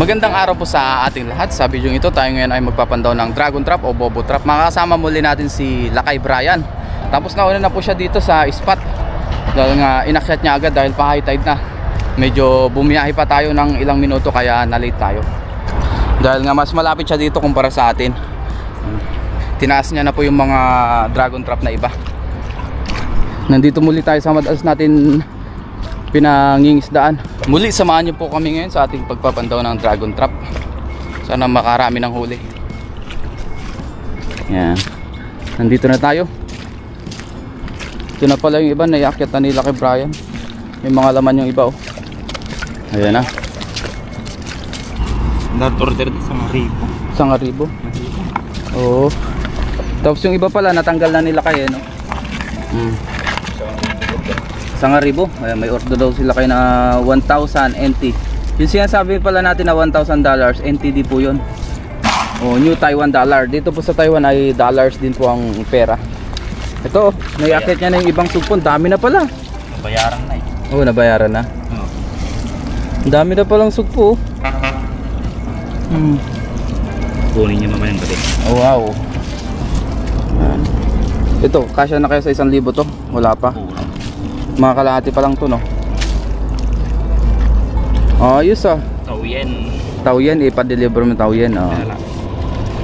Magandang araw po sa ating lahat. Sa video ito tayo ngayon ay magpapandaw ng dragon trap o bobo trap. Makakasama muli natin si Lakay Brian. Tapos nauna na po siya dito sa spot dahil nga inakyat niya agad dahil pa high tide na. Medyo bumiyahe pa tayo ng ilang minuto kaya na-late tayo. Dahil nga mas malapit siya dito kumpara sa atin. Tinaas niya na po yung mga dragon trap na iba. Nandito muli tayo sa madalas natin pinangingisdaan. Muli samahan niyo po kami ngayon sa ating pagpapandaw ng dragon trap. Sana makarami ng huli. Yan. Nandito na tayo. Ito na pala yung iba, naiakyat na nila kay Brian. May mga laman yung iba oh. Ayan na. Order sa ribo. Isang ribo. Oo. Tapos yung iba pala natanggal na nila kay no. Isang ribo. Ayan, may order daw sila kay na 1,000 NT. Yung sinasabi pala natin na $1,000 NTD po yun. O New Taiwan dollar. Dito po sa Taiwan ay dollars din po ang pera. Ito, naiakit niya na yung ibang sugpon. Dami na pala. Nabayaran na eh. Oo, nabayaran na. Ang dami na palang sugpo. Kunin niyo mamaya ng gabi. Oh, wow. Ito, kasya na kayo sa 1,000 to? Wala pa. Mga kalahati pa lang to no. Ayos ah. Tauyen. Tauyen, ipa-deliver mo Tauyen.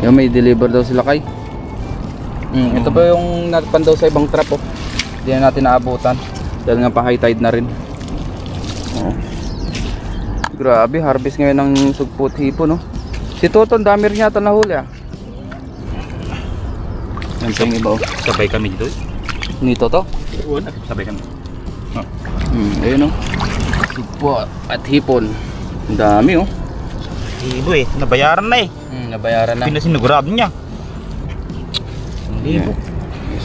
Yung may deliver daw sila kay. Ito ba yung napandaw sa ibang trap oh. Hindi na natin naabutan dahil nga pa high tide na rin. Grabe, harvest ngayon ng sugpot hipo no. Si Toton dami rin yata nahuli ah. Yan pa yung iba oh. Sabay kami dito. Nito to? Oo, sabay kami. Ayun oh. Sugpot at hipon. Ang dami oh. Ibo eh, nabayaran na eh. Nabayaran na. Pinasinugurado niya. 1,000.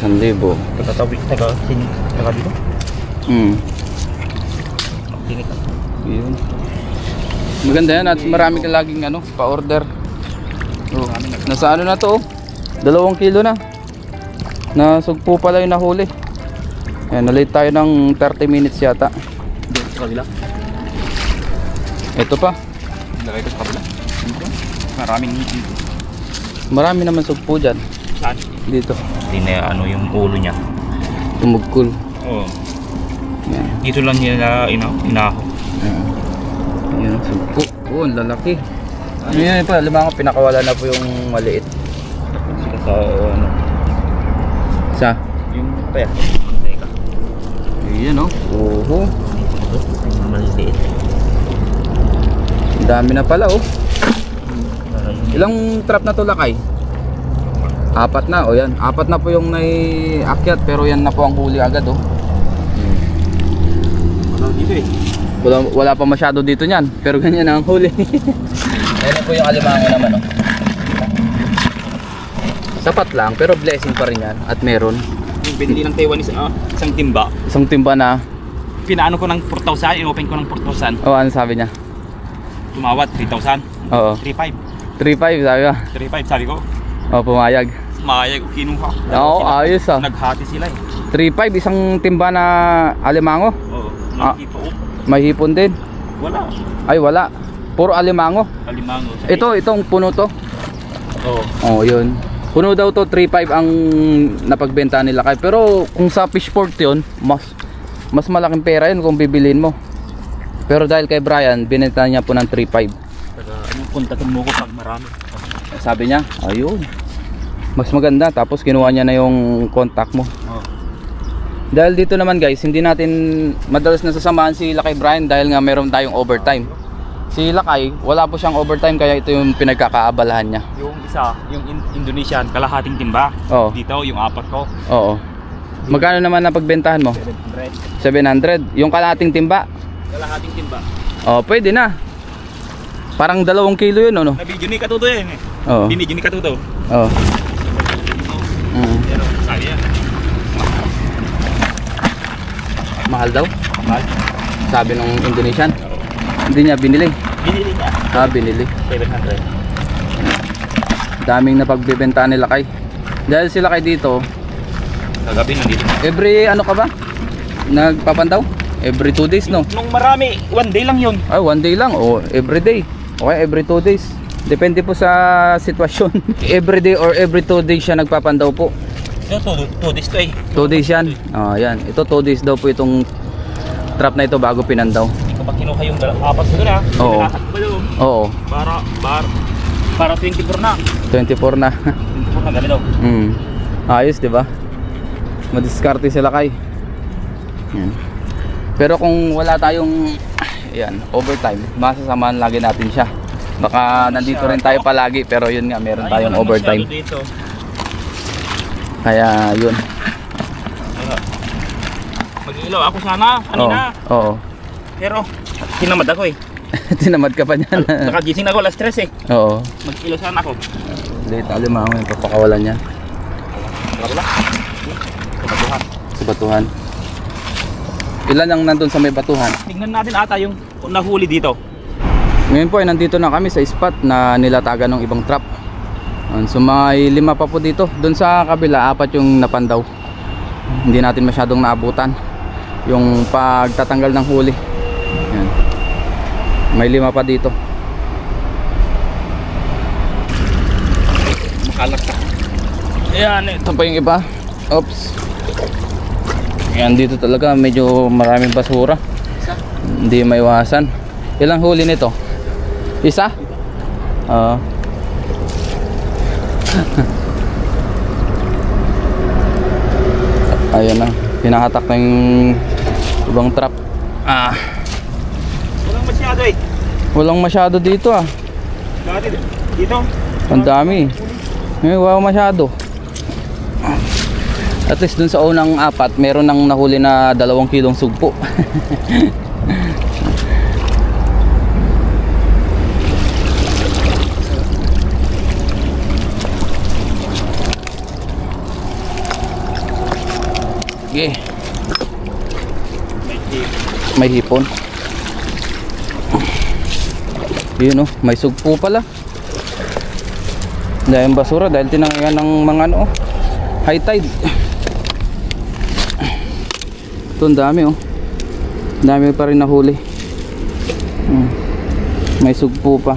1,000. Pagkatawid taga dito. Tingit. Yun. Maganda yan at marami ka laging ano, pa-order. Oh, nasa ano na to oh. 2 kilo na. Nasugpo pala yung nahuli. Ayan, na-late tayo ng 30 minutes yata. Doon sa kabila. Ito pa. Ilagay ko sa kabila. Maraming dito. Marami naman sugpo dyan. Saan? Dito. Hindi na ano yung ulo niya. Tumugkol. Oo. Yan. Dito lang niya inaho. Yan, sugpo. Oh, ang lalaki. Ano yan pa, limang pinakawala na po yung maliit. Sila sa ano. Sa? Yung paya. Teka. Ayan oh. Oho. Maliit. Ang dami na pala oh. Ilang trap na to Lakay? 4 na, o yan. 4 na po yung naiakyat pero yan na po ang huli agad oh. Wala dito eh. Wala pa masyado dito niyan, pero ganyan ang huli. Ayan po yung alimango naman oh. Sapat lang, pero blessing pa rin yan. At meron. Yung binili ng Taiwanese isang timba. Isang timba na. Pinaano ko ng 4,000, inopen ko ng 4,000. Oh, ano sabi niya? Tumawad 3,000. Oo. 3,500. 3.5 sabi ba? 3,500 sabi ko. Oh, pumayag. Mayag kinuha. Oo, ayos ah. Naghati sila eh. 3.5 isang timba na alimango. Oo. Nakita ko. May hipon din. Wala. Ay, wala. Puro alimango. Alimango. Itong puno to. Oo. Oh, yun. Puno daw to 3.5 ang napagbenta nila kay. Pero kung sa fishport yun, mas malaking pera yun kung bibilin mo. Pero dahil kay Brian, binenta niya po ng 3.5. Anong puntakin mo ko pag marami? Sabi niya, ayun. Mas maganda. Tapos kinuha niya na yung contact mo. Oo. Dahil dito naman guys, hindi natin madalas nasasamahan si Lakay Brian dahil nga meron tayong overtime. Si Lakay, wala po siyang overtime kaya ito yung pinagkakaabalahan niya. Yung isa, yung Indonesian, kalahating timba. Oo. Dito, yung 4 ko. Oo. Magkano naman na pagbentahan mo? 700. Yung kalahating timba? Kalahating timba. Oh, pwede na. Parang 2 kilo yun, ano? Nabidyo ni Katuto yan eh. Oo. Binidyo ni Katuto. Oo. Pero, sabi yan. Mahal daw? Mahal. Sabi nung Indonesian. Hindi niya binili. Binili niya. Binili. 700. Daming napagbebenta nila kay. Dahil sila kay dito. Kagabi nandito. Every ano ka ba? Nagpapandaw? Every 2 days no? Nung marami, 1 day lang yun. Ay, 1 day lang o every day. Okay, every 2 days. Depende po sa sitwasyon. Every day or every 2 days siya nagpapandaw po. Ito, 2 days to eh. 2 days yan. Yan. Ito 2 days daw po itong trap na ito bago pinandaw. Kapag kinuha yung 4 ko doon ha. Oo. Oo. Para 24 na. 24 na. 24 na ganito. Ayos, di ba? Madiskarte sila kay. Yan. Pero kung wala tayong overtime, masasamahan lagi natin siya. Baka nandito rin tayo palagi, pero yun nga, meron tayong overtime. Kaya yun. Mag-ilaw ako sana kanina. Oo. Pero tinamad ako eh. Tinamad ka pa niyan. Nakagising ako alas 3 eh. Oo. Mag-ilaw sana ako. Late alimango yung papakawalan niya. Wala. Sa batuhan. Ilan ang nandun sa may batuhan? Tingnan natin ata yung nahuli dito. Ngayon po ay nandito na kami sa spot na nilatagan ng ibang trap. So may 5 pa po dito. Doon sa kabila 4 yung napandaw. Hindi natin masyadong naabutan yung pagtatanggal ng huli. Yan. May 5 pa dito. Makalakta. Ayan, Ito pa yung iba. Oops. Yan, dito talaga medyo maraming basura. Hindi maiwasan. Ilang huli nito? Isa? Oo. Ayan na, pinahatak na yung ibang trap. walang masyado eh. Walang masyado dito Dati dito. Ang dami. Wala masyado. At least dun sa unang 4, meron nang nahuli na 2 kilong sugpo. Sige. May hipon. Yun may sugpo pala. Dahil basura dahil tinangyan ng mga high tide. Ito ang dami dami pa rin nahuli. May sugpo pa.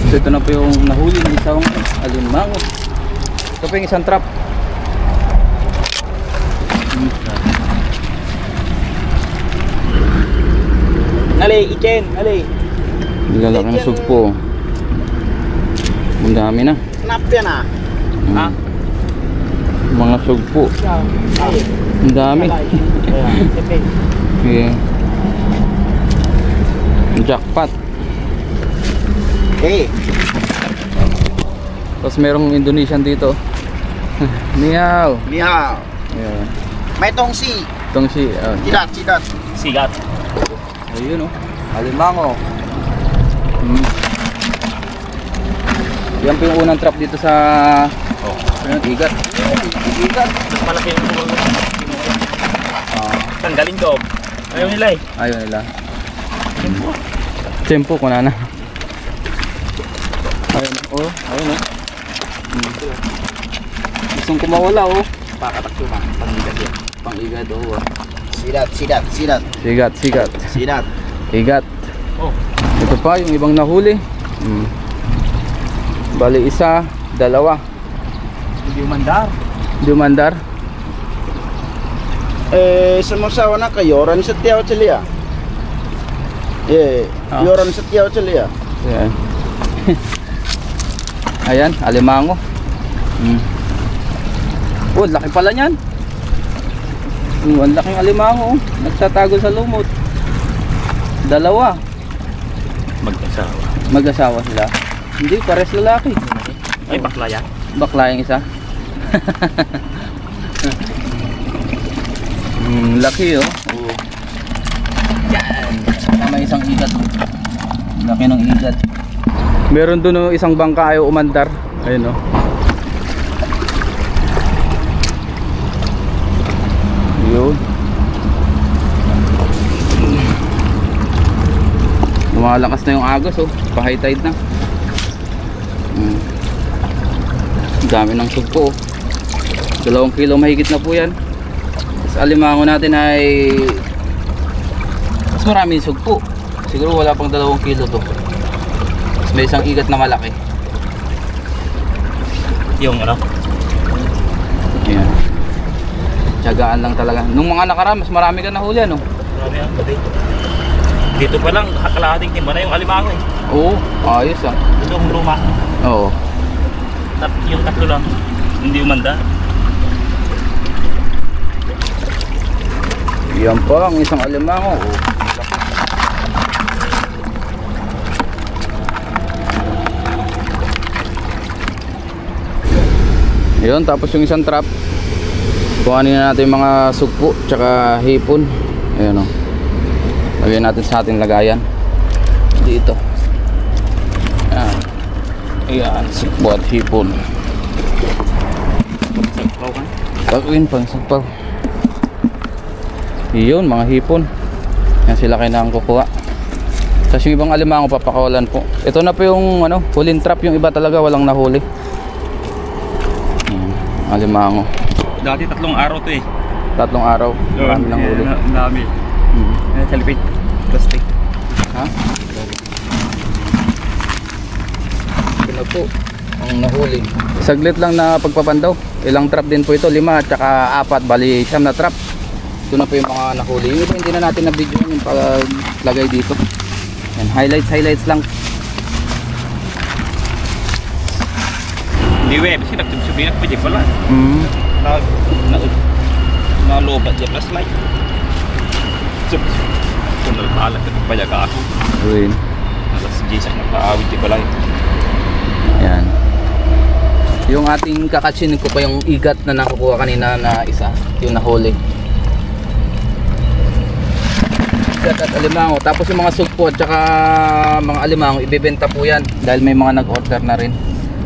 So ito na po yung nahuli ng isang alimango. Ito po yung isang trap. Ali, Ichen, Ali. Nilalaki ng sugpo. Ang dami na. Snap yan ah. Ha? Mga sugpo. Ang dami. Okay. Jackpot. Okay. Tapos merong Indonesian dito. Niyaw. Nihaw. Yeah. May tongsi. Tongsi. Sidat. Sigat. Ayun alimango. Yan po yung unang trap dito sa igat. Igat. Mas malaki yung tanggalin ko. Ayaw nila eh. Ayaw nila. Tempo ko na. Ayun Gustong kumawala Pakatak ko na. Pang-igad Sidat. Sigat. Igat. Ito pa yung ibang nahuli. Bali 1, 2. Diumandar. Samasawa na kayo. Ran sa tiyaw chaliya. Yoran sa tiyaw chaliya. Ayan. Ayan, alimango. Laki pala niyan. Ang laking alimango. Nagtatago sa lumot. 2. Mag-asawa sila. Hindi, pares lalaki. Ay, bakla yan. Bakla yung isa. Laki Yan. May isang igat. Laki ng igat. Meron doon isang bangka ayaw umandar. Ayun Yun. Lumalakas na yung agos pa-high tide na. Dami ng sugpo 2 kilo mahigit na po yan. Sa alimango natin ay mas maraming sugpo. Siguro wala pang 2 kilo to. Tapos may isang igat na malaki. Yung ano? Ayan. Tiyagaan lang talaga. Nung mga nakaraan, mas marami ka nahuli, ano? Marami ang pati. Dito pa lang, kalahating timba na yung alimango eh. Oo, ayos ah. Ito ang luma. Oo. Yung tatlo lang, hindi umanda. Yan pa, ang isang alimango. Oh. Yun, tapos yung isang trap, kuhanin na natin yung mga sugpo tsaka hipon. Ayan o, lagyan natin sa ating lagayan dito. Ayan, ayan, sugpo at hipon. Pagawin pang sugpo. Yun, mga hipon. Yan sila kayo na ang kukuha. Tapos yung ibang alimango papakawalan po. Ito na po yung ano, huling trap. Yung iba talaga walang nahuli. Alimango. Dati 3 araw to eh. 3 araw. Marami nang huli. Dami. Kalipit. Plastic. Ha? Ito na po ang nahuli. Saglit lang na pagpapandaw. Ilang trap din po ito. 5 at saka 4. Bali 9 na trap. Ito na po yung mga nahuli. Yung iba hindi na natin na video yung paglagay dito. Yan, highlights lang. Di web, kasi nagtubsubinak pa dyan pala. Nalobat dyan plus light. Kung nagpaalat ito pa dyan ka ako. Uwin. Alas Jason nagpaawit dyan pala. Yan. Yung ating kakatsin ko pa yung igat na nakukuha kanina na isa. Yung nahuli. Igat at alimango. Tapos yung mga sugpo at saka mga alimango, ibebenta po yan. Dahil may mga nag-order na rin.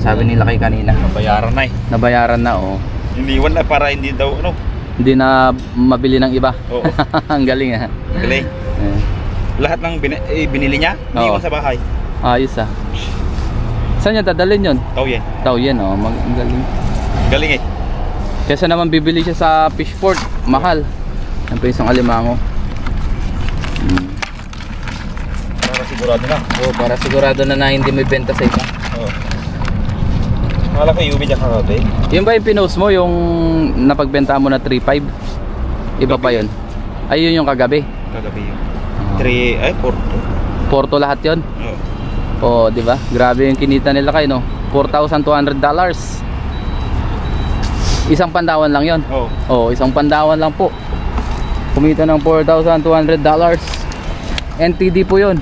Sabi nila kay kanina. Nabayaran na eh. Nabayaran na, oo. Iniwan na para hindi daw ano. Hindi na mabili ng iba. Oo. Ang galing ha. Galing. Lahat ng binili niya, iniwan sa bahay. Ayos ah. Saan niya dadalhin yun? Tauyen. Tauyen, oh. Ang galing. Galing eh. Kesa naman bibili siya sa Fishport, mahal. Yan pa isang alimango. Para sigurado na. Oo, para sigurado na hindi may benta sa iba. Oo. Wala kayo ubi dyan kagabi. Yung ba yung pinost mo, yung napagbenta mo na 3.5? Iba pa yun? Ay, yun yung kagabi? Kagabi yun. 4. Porto lahat yun? Oo. Oo, di ba? Grabe yung kinita nila kayo, no? $4,200. Isang pandawan lang yun? Oo. Oo, isang pandawan lang po. Kumita ng $4,200. NTD po yun.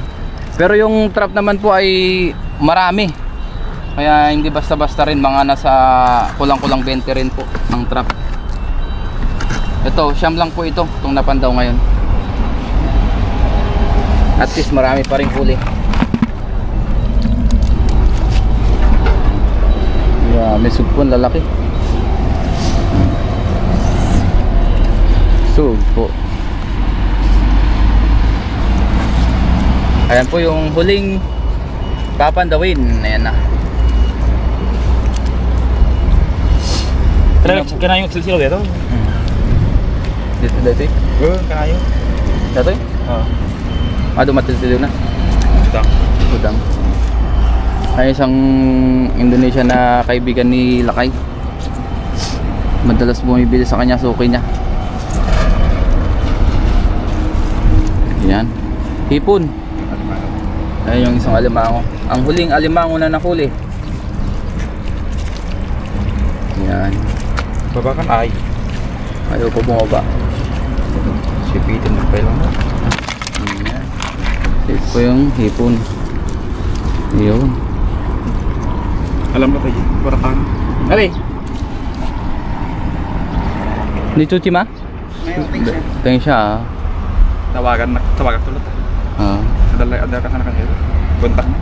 Pero yung trap naman po ay marami. Kaya hindi basta-basta rin, mga nasa kulang-kulang 20 rin po ang trap. Ito, siyam lang po ito, itong napandaw ngayon. At least marami pa rin huli. Yeah, may sugpon lalaki. Sugpo. Ayan po yung huling papandawin. Ayan na. Kaya yung silsilo dito? Dito eh? Oo, kaya. Dito eh? Oo. Dumatil-til na. Udang. Ay isang Indonesia na kaibigan ni Lakay. Madalas bumibili sa kanya suki niya. Yan. Hipon. Ayun yung isang alimango. Ang huling alimango na nahuli. Yan. Baba kan ay. Ayaw ko bumaba. Sipitin mo pa lang. Yan. Ito po yung hipon. Yun. Alam mo tayo, parakan. Ali. Ni Chuchi ma? Tingin siya. Tawagan tulad. Ah. Ada ka sana kanila. Kontak na.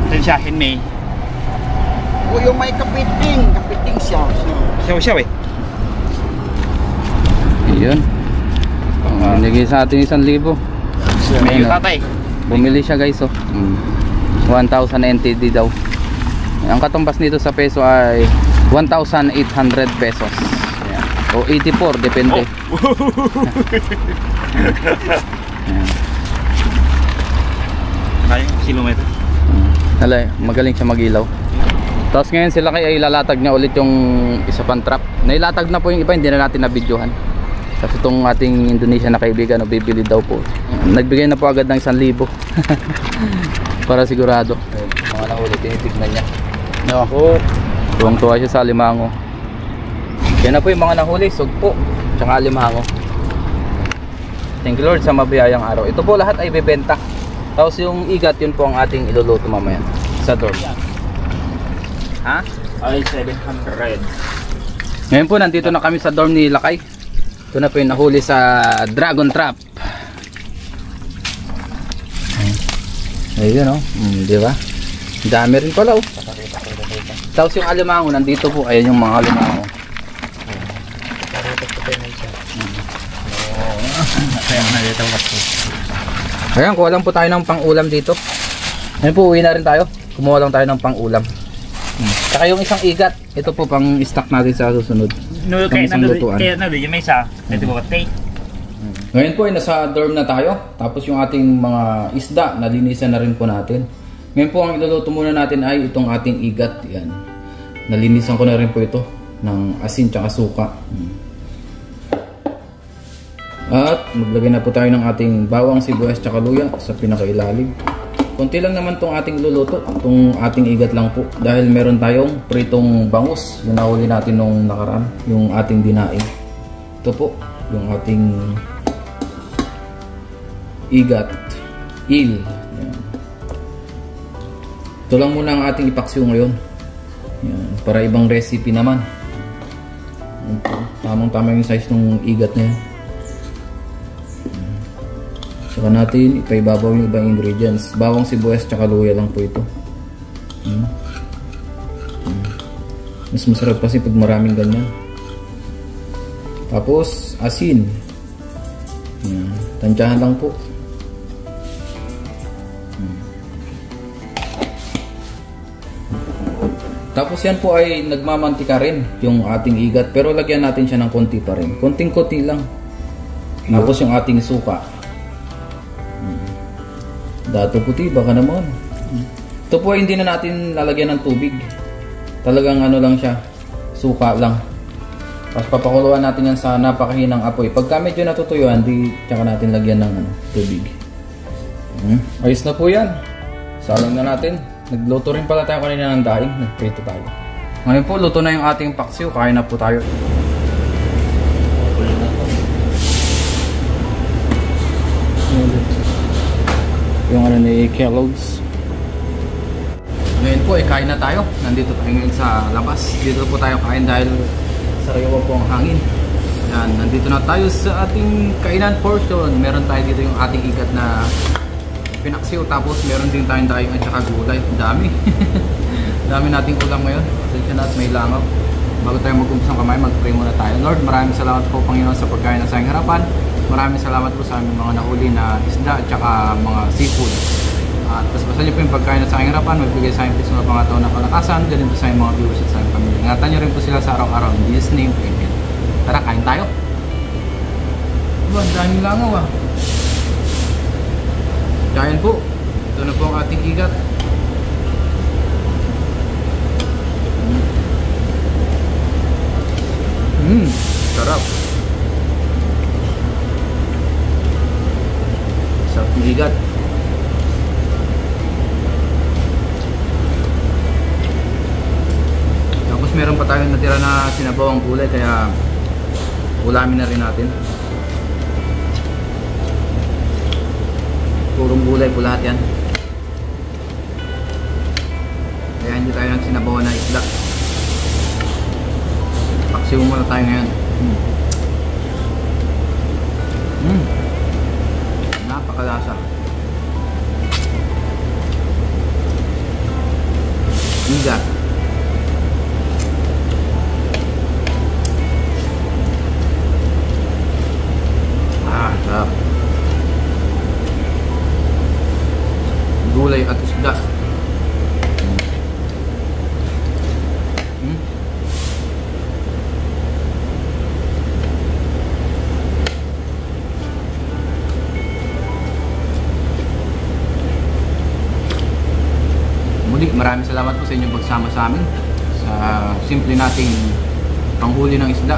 Tensyahin ni. O yung may kapiting siya. Siya eh. Yun. Binigay sa atin 1,000. May tatay. Bumili siya guys, oh. 1,000 NTD daw. Ang katumbas nito sa peso ay 1,800 pesos. Ayan. O 84, depende. Oh. Kaya kilometer. Hala, magaling siya magilaw. Tapos ngayon sila ay ilalatag niya ulit yung isa pang trap. Nailatag na po yung iba, hindi na natin na-videohan. Kasi itong ating Indonesian na kaibigan, bibili daw po. Nagbigay na po agad ng 1,000 para sigurado. Mga nahuli, tinitignan niya. No. Tuwang-tuwa siya sa alimango. Yan na po yung mga nahuli, sugpo, tsaka alimango. Thank you Lord sa mabiyayang araw. Ito po lahat ay bebenta. Tapos yung igat, yun po ang ating iluluto mamaya sa dorm. Ha? Ay, 700. Ngayon po nandito na kami sa dorm ni Lakay. Ito na po yung nahuli sa dragon trap. Ayun, oh. Di ba? Dami rin pala, oh. Tapos yung alimango nandito po. Ayan yung mga alimango. Ayan, kuha lang po tayo ng pang-ulam dito. Ngayon po, uwi na rin tayo. Kumuha lang tayo ng pang-ulam. Saka yung isang igat, ito po pang stock natin sa susunod. No, kaya nandun yung may isa. Ito po katay. Ngayon po ay nasa dorm na tayo. Tapos yung ating mga isda, nalinisan na rin po natin. Ngayon po ang iluluto muna natin ay itong ating igat. Yan. Nalinisan ko na rin po ito ng asin tsaka suka. At maglagay na po tayo ng ating bawang, sibuyas tsaka luya sa pinakailalim. Konti lang naman itong ating luluto, itong ating igat lang po. Dahil meron tayong pritong bangus, yung nahuli natin nung nakaraan, yung ating dinaing. Ito po, yung ating igat, il. Yan. Ito lang muna ang ating ipaksiw ngayon. Yan. Para ibang recipe naman. Tamang-tama yung size ng igat na yan. Saka natin ipaibabaw yung ibang ingredients. Bawang, sibuyas, tsaka luya lang po ito. Mas masarap kasi pag maraming ganyan. Tapos asin. Yan. Tansyahan lang po. Tapos yan po ay nagmamantika rin yung ating igat. Pero lagyan natin siya ng konti pa rin. Konting-konti lang. Tapos yung ating suka. Dato puti, baka naman. Ito po ay hindi na natin lalagyan ng tubig. Talagang ano lang siya, suka lang. Tapos papakuluan natin yan sa napakahinang apoy. Pagka medyo natutuyuan, di tsaka natin lagyan ng tubig. Ayos na po yan. Salang na natin. Nagluto rin pala tayo kanina ng daing. Nagprito tayo. Ngayon po, luto na yung ating paksiw. Kain na po tayo. Yung ano ni Kellogg's. Ngayon po ay kain na tayo. Nandito tayo ngayon sa labas. Dito po tayo kain dahil sariwa po ang hangin. Yan, nandito na tayo sa ating kainan portion. Meron tayo dito yung ating igat na pinaksiw. Tapos meron din tayong daing at saka gulay. Dami. Dami nating ulam ngayon. Pasensya na at may langaw. Bago tayo mag-umpisang kamay, mag-pray muna tayo. Lord, maraming salamat po Panginoon sa pagkain na sa aming harapan. Maraming salamat po sa aming mga nahuli na isda at saka mga seafood. At paspasan niyo po yung pagkain na sa aming harapan. Magbigay sa aming mga pangataon na kalakasan. Galing po sa aming mga viewers at sa aming pamilya. Ingatan niyo rin po sila sa araw-araw. In Jesus' name, amen. Tara, kain tayo. Diba, ang daming langaw ah. Kain po. Ito na po ang ating igat. Sarap. Sarap ng igat. Tapos meron pa tayong natira na sinabawang gulay kaya ulamin na rin natin. Purong gulay po lahat yan. Kaya hindi tayo nagsinabawan na isda. Paksiw muna tayo ngayon. Napakalasa. Igat. Sarap. Gulay at isda. maraming salamat po sa inyong pagsama sa amin sa simple nating panghuli ng isda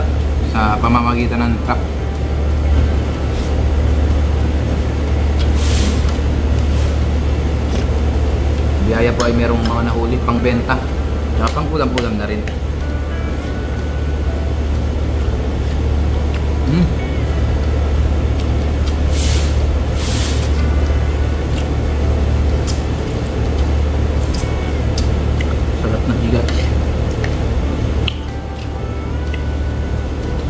sa pamamagitan ng trap. Biyaya po ay merong mga nahuli pang benta at pang kulam-kulam na rin. Sarap ng higa.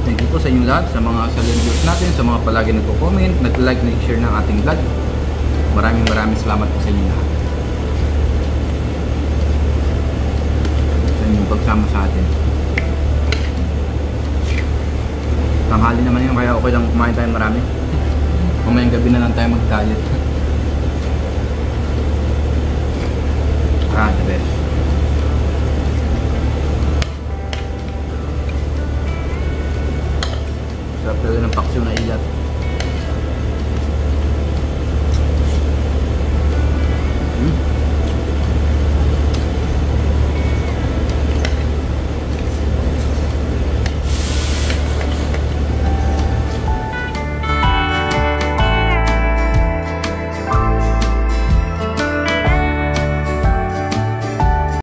Thank you po sa inyong lahat, sa mga silent viewers natin, sa mga palagi nagko-comment, nag-like, nag-share ng ating vlog. Maraming salamat po sa inyong lahat. Sa inyong pagsama sa atin. Tanghali naman yun, kaya okay lang kumain tayo marami. Mamayang gabi na lang tayo mag-diet. The best. Sarap talaga ng paksiw na ilat.